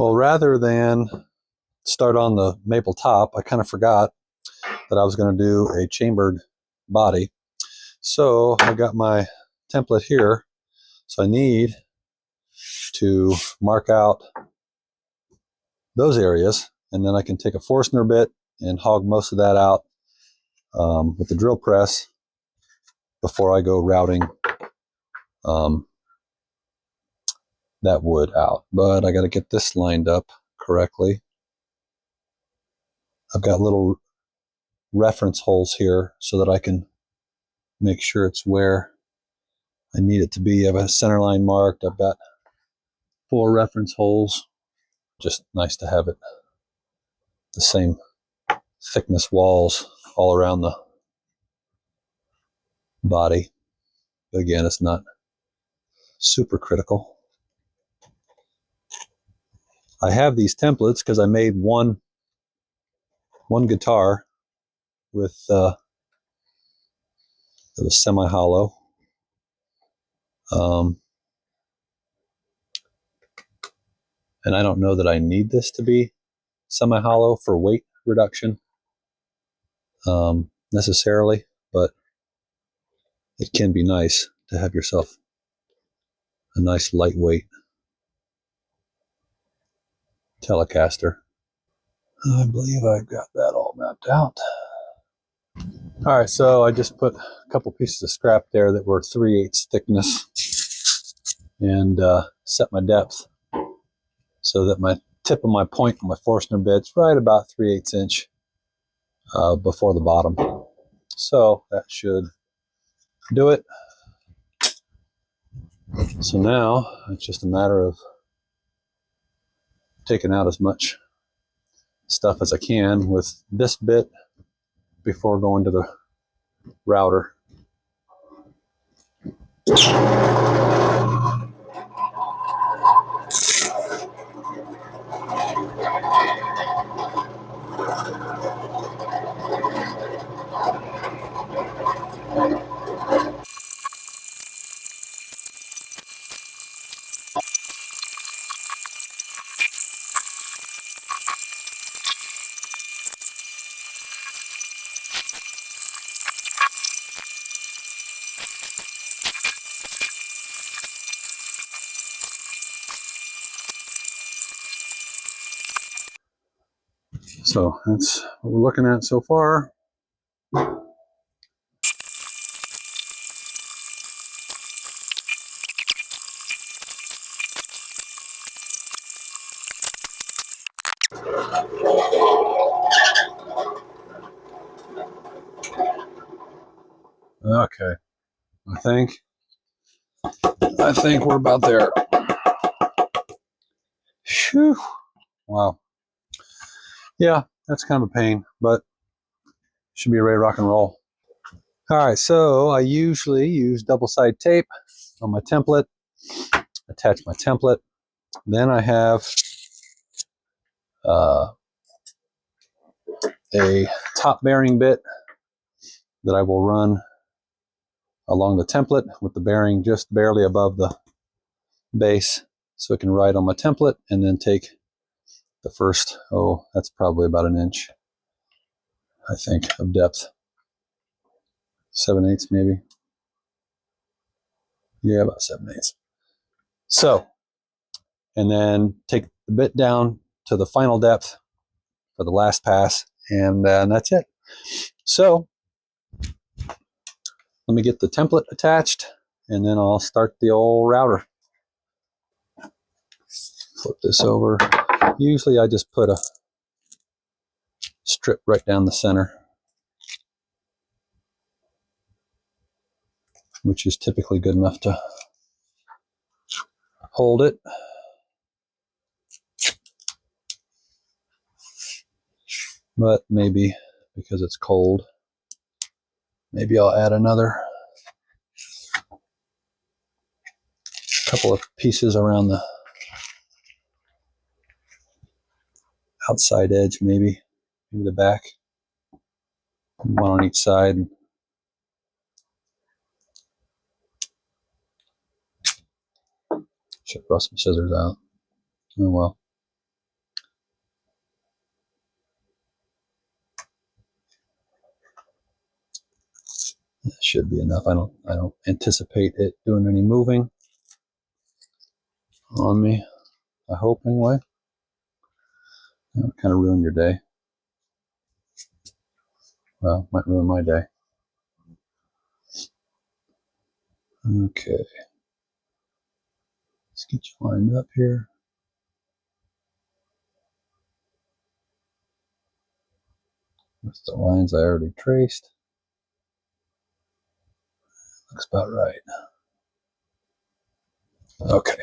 Well, rather than start on the maple top, I kind of forgot that I was going to do a chambered body. So I got my template here. So I need to mark out those areas, and then I can take a Forstner bit and hog most of that out with the drill press before I go routing that wood out. But I got to get this lined up correctly. I've got little reference holes here so that I can make sure it's where I need it to be. I have a center line marked. I've got 4 reference holes. Just nice to have it the same thickness walls all around the body. But again, it's not super critical. I have these templates because I made one guitar with it was semi-hollow. And I don't know that I need this to be semi-hollow for weight reduction necessarily, but it can be nice to have yourself a nice lightweight telecaster. I believe I've got that all mapped out. All right, so I just put a couple pieces of scrap there that were 3/8 thickness and set my depth so that my tip of my point on my Forstner bit's right about 3/8 inch before the bottom. So that should do it. So now it's just a matter of taking out as much stuff as I can with this bit before going to the router. So that's what we're looking at so far. Okay, I think we're about there. Whew. Wow. Yeah, that's kind of a pain, but should be ready to rock and roll. All right, so I usually use double-side tape on my template, attach my template. Then I have a top bearing bit that I will run along the template with the bearing just barely above the base so it can ride on my template, and then take the first, that's probably about an inch, I think, of depth. 7/8 maybe. Yeah, about 7/8. So, and then take the bit down to the final depth for the last pass, and that's it. So, let me get the template attached, and then I'll start the old router. Flip this over. Usually I just put a strip right down the center, which is typically good enough to hold it. But maybe because it's cold, maybe I'll add another couple of pieces around the outside edge, maybe the back, one on each side. Should throw some scissors out. Oh well. should be enough. I don't anticipate it doing any moving on me. I hope anyway. That'll kind of ruin your day. Well, might ruin my day. Okay. Let's get you lined up here. With the lines I already traced. Looks about right. Okay.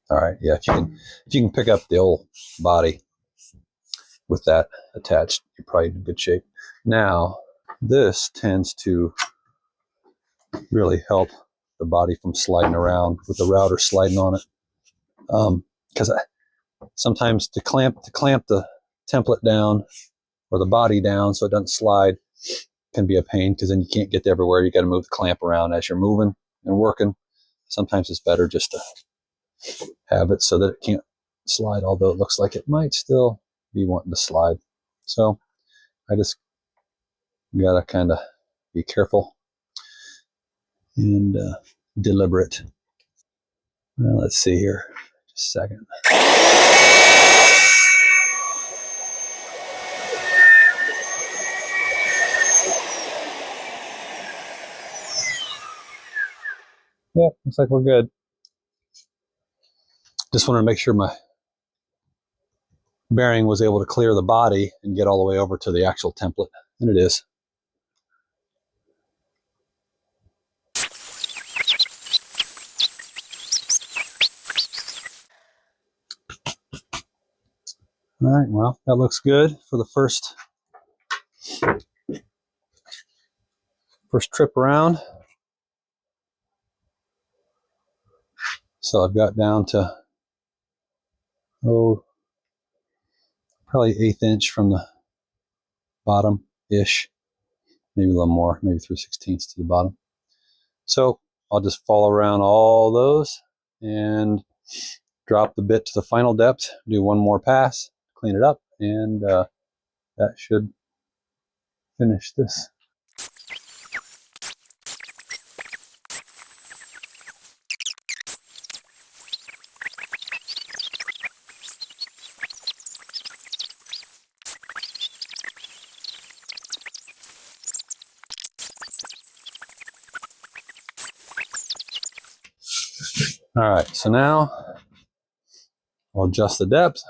All right. Yeah, if you can pick up the old body with that attached, you're probably in good shape. Now, this tends to really help the body from sliding around with the router sliding on it. Because sometimes to clamp the template down or the body down so it doesn't slide can be a pain, because then you can't get everywhere. You got to move the clamp around as you're moving and working. Sometimes it's better just to have it so that it can't slide, although it looks like it might still be wanting to slide. So I just gotta kind of be careful and deliberate. Well, let's see here. Just a second. Yeah, looks like we're good. Just wanted to make sure my bearing was able to clear the body and get all the way over to the actual template, and it is. All right, well, that looks good for the first trip around. So I've got down to, probably 1/8 inch from the bottom-ish, maybe a little more, maybe 3/16 to the bottom. So I'll just follow around all those and drop the bit to the final depth, do one more pass, clean it up, and that should finish this. All right, so now I'll adjust the depth.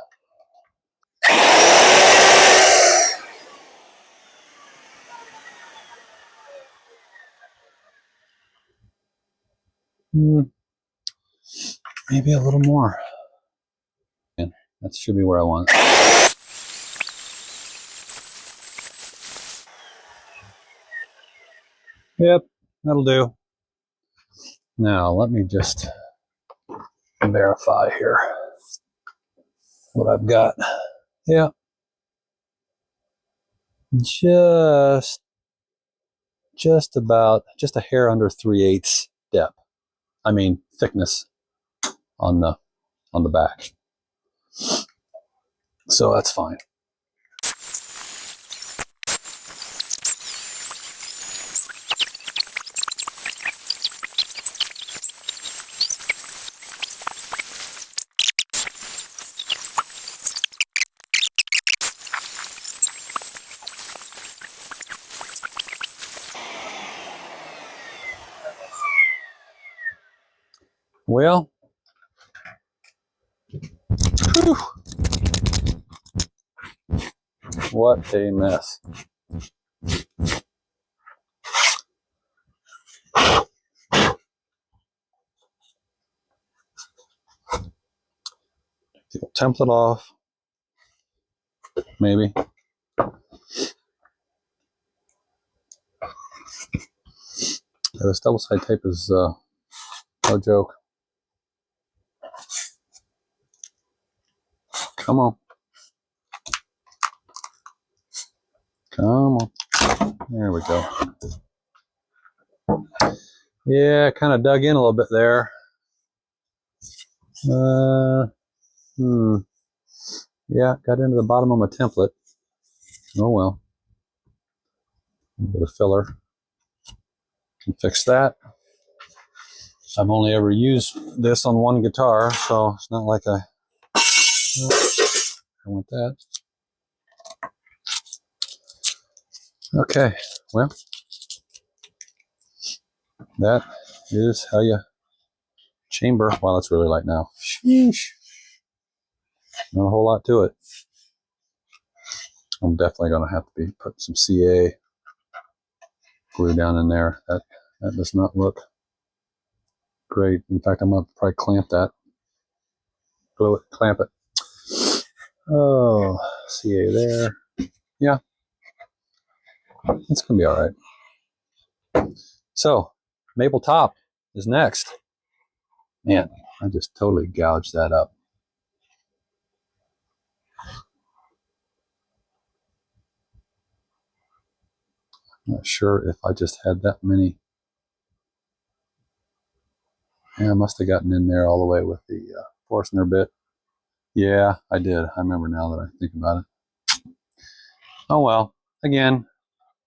Maybe a little more. And that should be where I want it. Yep, that'll do. Now let me just verify here what I've got. Yeah, just about, just a hair under 3/8 depth. I mean thickness on the back. So that's fine. Well, whew, what a mess. Take the template off, maybe. This double side tape is no joke. Come on. Come on. There we go. Yeah, kind of dug in a little bit there. Yeah, got into the bottom of my template. Oh well. A bit of filler. Can fix that. I've only ever used this on one guitar, so it's not like I want that. Okay, well, that is how you chamber. Wow, it's really light now. Sheesh. Not a whole lot to it. I'm definitely going to have to be putting some CA glue down in there. That does not look great. In fact, I'm going to probably clamp that. Glue it, clamp it. Oh, CA there. Yeah, it's going to be all right. So, maple top is next. Man, I just totally gouged that up. I'm not sure if I just had that many. Yeah, I must have gotten in there all the way with the Forstner bit. Yeah, I did. I remember now that I think about it. Oh well. Again,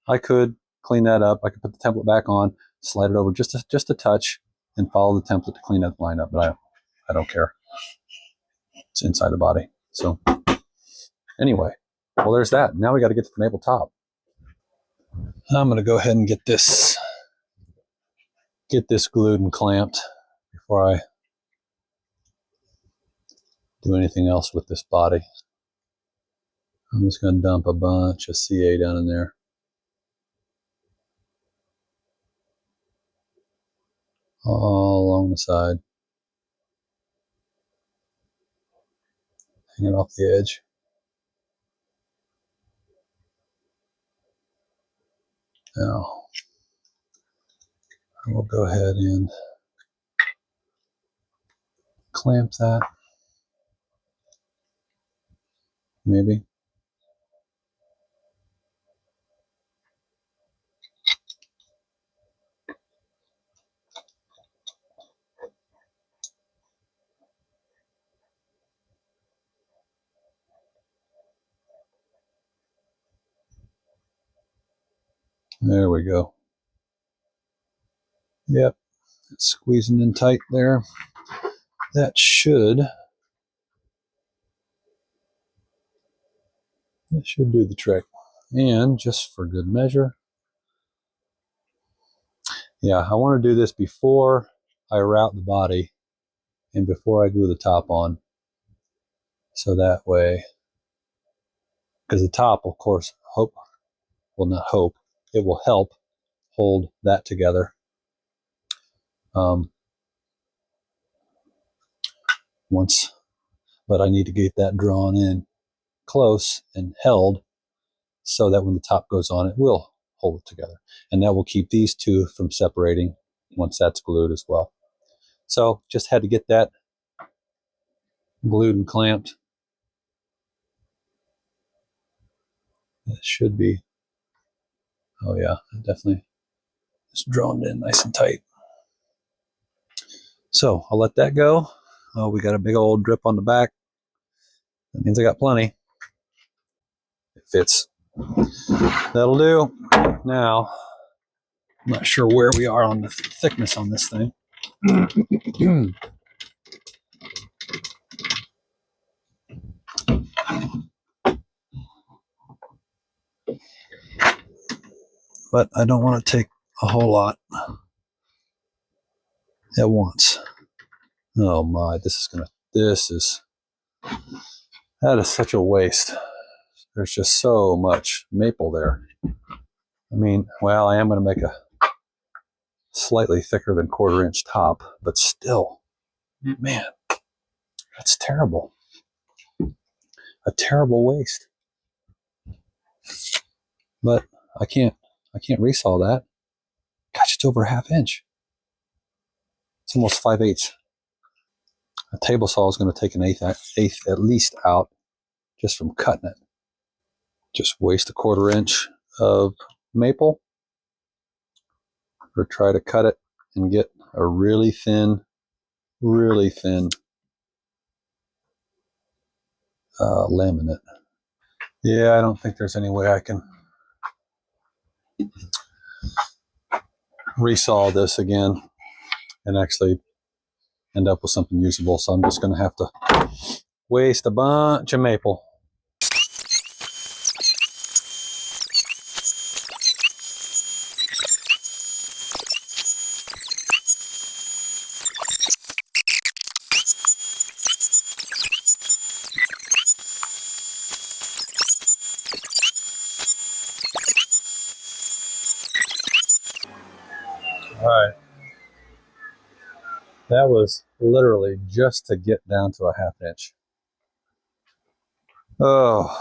I could clean that up. I could put the template back on, slide it over just a touch, and follow the template to clean that line up. But I don't care. It's inside the body. So anyway, well, there's that. Now we got to get to the maple top. I'm going to go ahead and get this glued and clamped before I do anything else with this body. I'm just going to dump a bunch of CA down in there. All along the side. Hanging off the edge. Now, I will go ahead and clamp that. Maybe. There we go. Yep, it's squeezing in tight there. That should do the trick. And just for good measure, yeah, I want to do this before I route the body and before I glue the top on. So that way, because the top, of course, it will help hold that together. But I need to get that drawn in close and held so that when the top goes on, it will hold it together. And that will keep these two from separating once that's glued as well. So just had to get that glued and clamped. It should be, oh yeah, definitely it's drawn in nice and tight. So I'll let that go. Oh, we got a big old drip on the back. That means I got plenty. It fits. That'll do. Now, I'm not sure where we are on the thickness on this thing. But I don't want to take a whole lot at once. Oh my, that is such a waste. There's just so much maple there. I mean, well, I am going to make a slightly thicker than 1/4 inch top, but still, man, that's terrible. A terrible waste. But I can't resaw that. Gosh, it's over 1/2 inch. It's almost 5/8. A table saw is going to take an eighth at least out just from cutting it. Just waste a 1/4 inch of maple, or try to cut it and get a really thin laminate. Yeah, I don't think there's any way I can resaw this again and actually end up with something usable. So I'm just going to have to waste a bunch of maple. All right. That was literally just to get down to a 1/2 inch. Oh,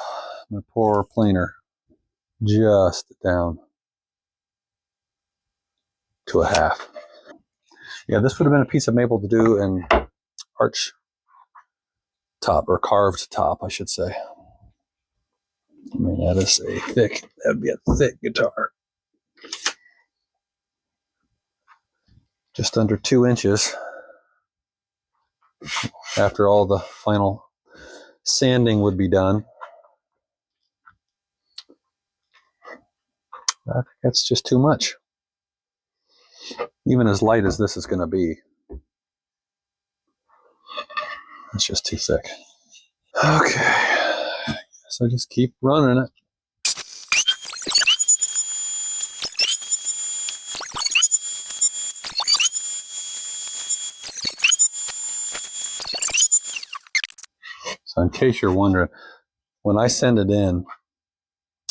my poor planer. Just down to a 1/2. Yeah, this would have been a piece of maple to do an arch top, or carved top, I should say. I mean, that'd be a thick guitar. Just under 2 inches after all the final sanding would be done. I think that's just too much. Even as light as this is going to be, it's just too thick. Okay, so just keep running it. So in case you're wondering, when I send it in,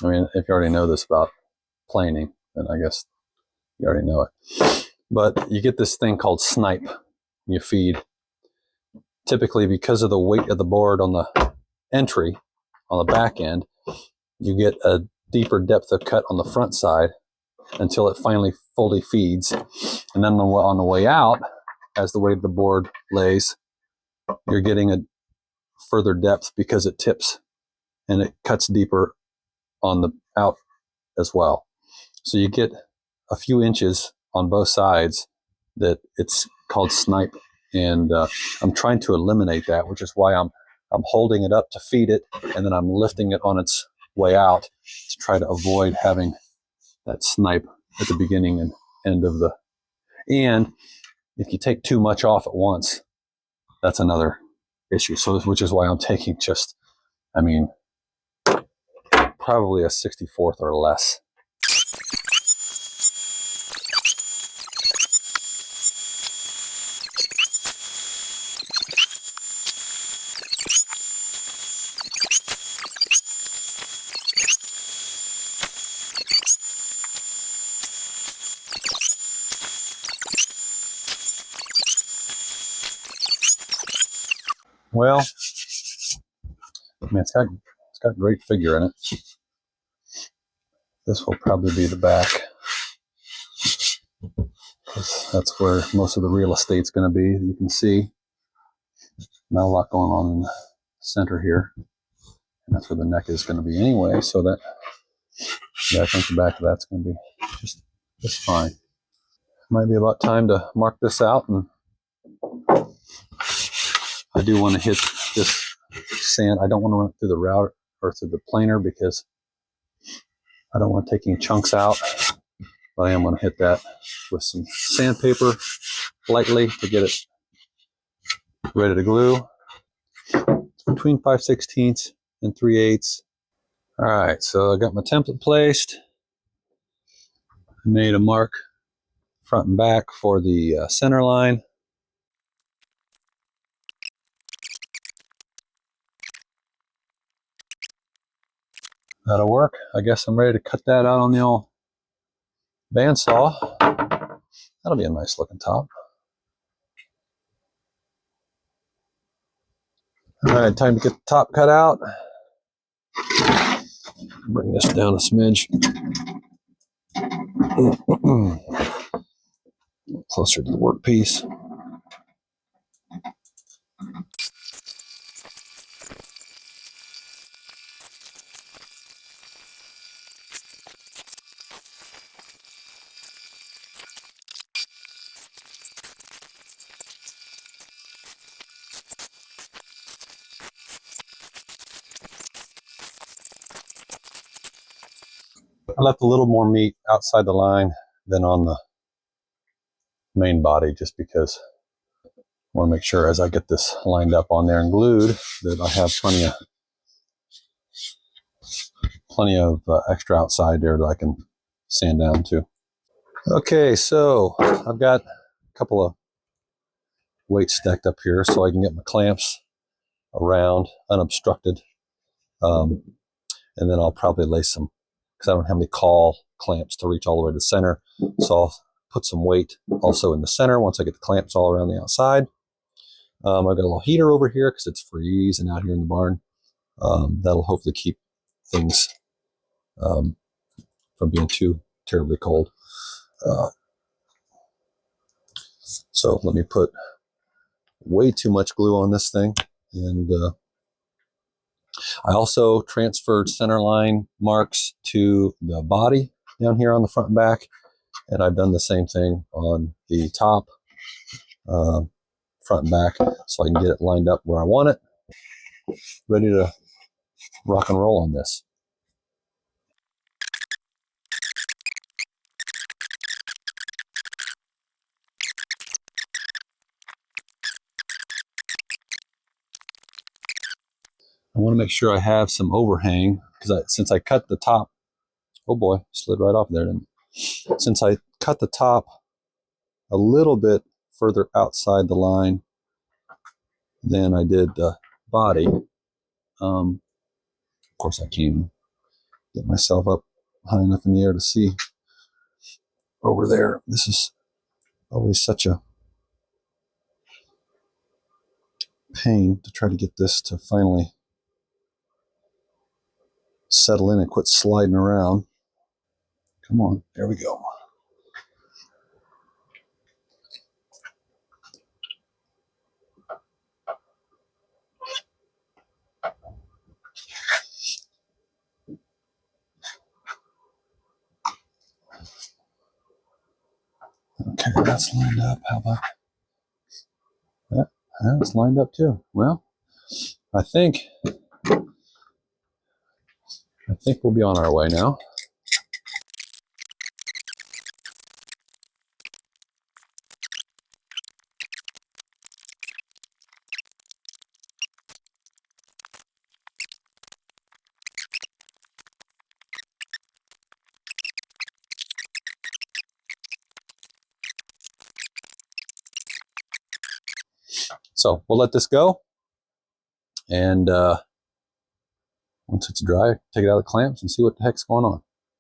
I mean, if you already know this about planing, then I guess you already know it. But you get this thing called snipe you feed. Typically, because of the weight of the board on the entry, on the back end, you get a deeper depth of cut on the front side until it finally fully feeds. And then on the way out, as the weight of the board lays, you're getting a further depth because it tips and it cuts deeper on the out as well. So you get a few inches on both sides that it's called snipe. And I'm trying to eliminate that, which is why I'm holding it up to feed it, and then I'm lifting it on its way out to try to avoid having that snipe at the beginning and end of the. And if you take too much off at once, that's another issue. So, which is why I'm taking just, I mean, probably a 64th or less. Well, I mean, it's got great figure in it. This will probably be the back. That's where most of the real estate's going to be. You can see not a lot going on in the center here. And that's where the neck is going to be anyway. So that, yeah, I think the back of that's going to be just fine. Might be about time to mark this out. And I do want to hit this sand. I don't want to run it through the router or through the planer because I don't want to take any chunks out. But I am going to hit that with some sandpaper lightly to get it ready to glue. It's between 5/16 and 3/8. All right, so I got my template placed. I made a mark front and back for the center line. That'll work. I guess I'm ready to cut that out on the old bandsaw. That'll be a nice looking top. All right, time to get the top cut out. Bring this down a smidge. Closer to the workpiece. I left a little more meat outside the line than on the main body, just because I want to make sure as I get this lined up on there and glued that I have plenty of extra outside there that I can sand down to. Okay, so I've got a couple of weights stacked up here so I can get my clamps around unobstructed. And then I'll probably lay some, because I don't have any caul clamps to reach all the way to the center. So I'll put some weight also in the center once I get the clamps all around the outside. I've got a little heater over here because it's freezing out here in the barn. That'll hopefully keep things from being too terribly cold. So let me put way too much glue on this thing. And I also transferred center line marks to the body down here on the front and back. And I've done the same thing on the top, front and back, so I can get it lined up where I want it. Ready to rock and roll on this. I want to make sure I have some overhang, because since I cut the top, oh boy, slid right off there. Since I cut the top a little bit further outside the line than I did the body, of course I can't get myself up high enough in the air to see over there. This is always such a pain to try to get this to finally settle in and quit sliding around. Come on, there we go. Okay, that's lined up. How about that? That's lined up too. Well, I think we'll be on our way now. So we'll let this go, and once it's dry, take it out of the clamps and see what the heck's going on.